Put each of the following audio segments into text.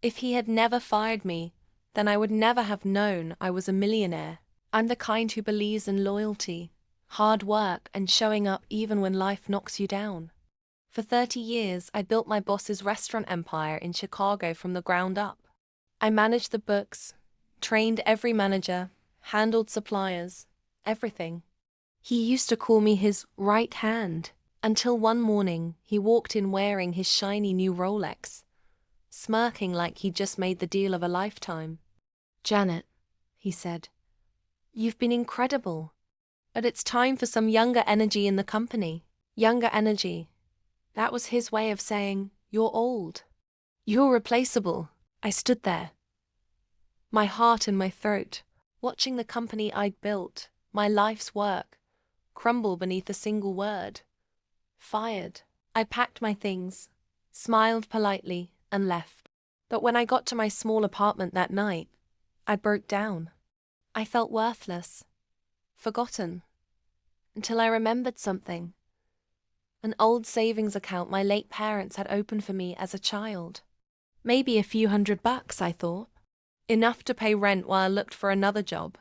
If he had never fired me, then I would never have known I was a millionaire. I'm the kind who believes in loyalty, hard work, and showing up even when life knocks you down. For 30 years, I built my boss's restaurant empire in Chicago from the ground up. I managed the books, trained every manager, handled suppliers, everything. He used to call me his right hand, until one morning he walked in wearing his shiny new Rolex, smirking like he'd just made the deal of a lifetime. "Janet," he said, "you've been incredible, but it's time for some younger energy in the company." Younger energy. That was his way of saying, "You're old. You're replaceable." I stood there, my heart in my throat, watching the company I'd built, my life's work, crumble beneath a single word. Fired. I packed my things, smiled politely, and left. But when I got to my small apartment that night, I broke down. I felt worthless, forgotten, until I remembered something. An old savings account my late parents had opened for me as a child. Maybe a few $100, I thought. Enough to pay rent while I looked for another job.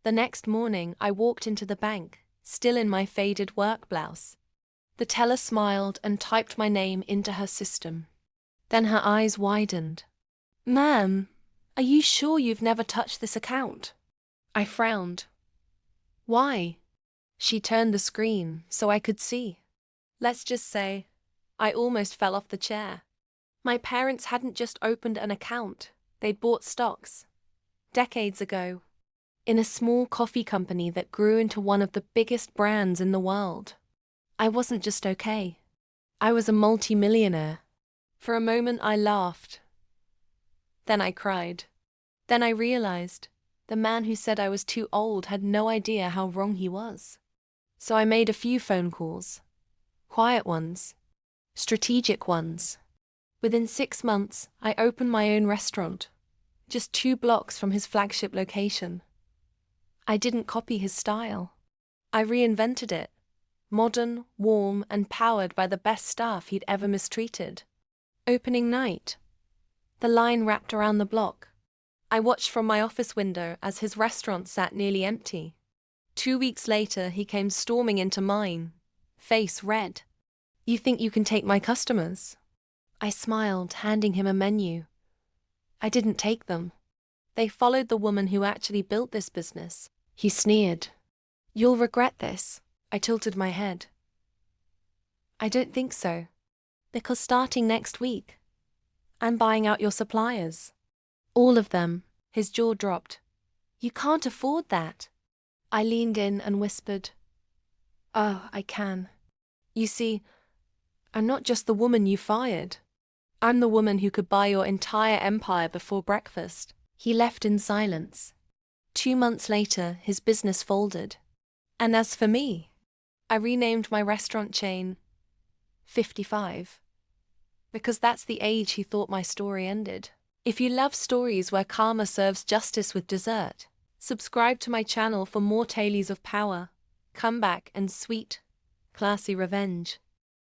The next morning, I walked into the bank, still in my faded work blouse. The teller smiled and typed my name into her system. Then her eyes widened. "Ma'am, are you sure you've never touched this account?" I frowned. "Why?" She turned the screen so I could see. Let's just say, I almost fell off the chair. My parents hadn't just opened an account, they'd bought stocks. Decades ago. In a small coffee company that grew into one of the biggest brands in the world. I wasn't just okay. I was a multi-millionaire. For a moment I laughed. Then I cried. Then I realized, the man who said I was too old had no idea how wrong he was. So I made a few phone calls. Quiet ones. Strategic ones. Within 6 months, I opened my own restaurant, just 2 blocks from his flagship location. I didn't copy his style. I reinvented it. Modern, warm, and powered by the best staff he'd ever mistreated. Opening night. The line wrapped around the block. I watched from my office window as his restaurant sat nearly empty. 2 weeks later, he came storming into mine, face red. "You think you can take my customers?" I smiled, handing him a menu. I didn't take them. They followed the woman who actually built this business. He sneered. "You'll regret this." I tilted my head. "I don't think so. Because starting next week, I'm buying out your suppliers. All of them." His jaw dropped. "You can't afford that." I leaned in and whispered, "Oh, I can. You see, I'm not just the woman you fired. I'm the woman who could buy your entire empire before breakfast." He left in silence. 2 months later, his business folded. And as for me, I renamed my restaurant chain 55. Because that's the age he thought my story ended. If you love stories where karma serves justice with dessert, subscribe to my channel for more tales of power, comeback, and sweet, classy revenge.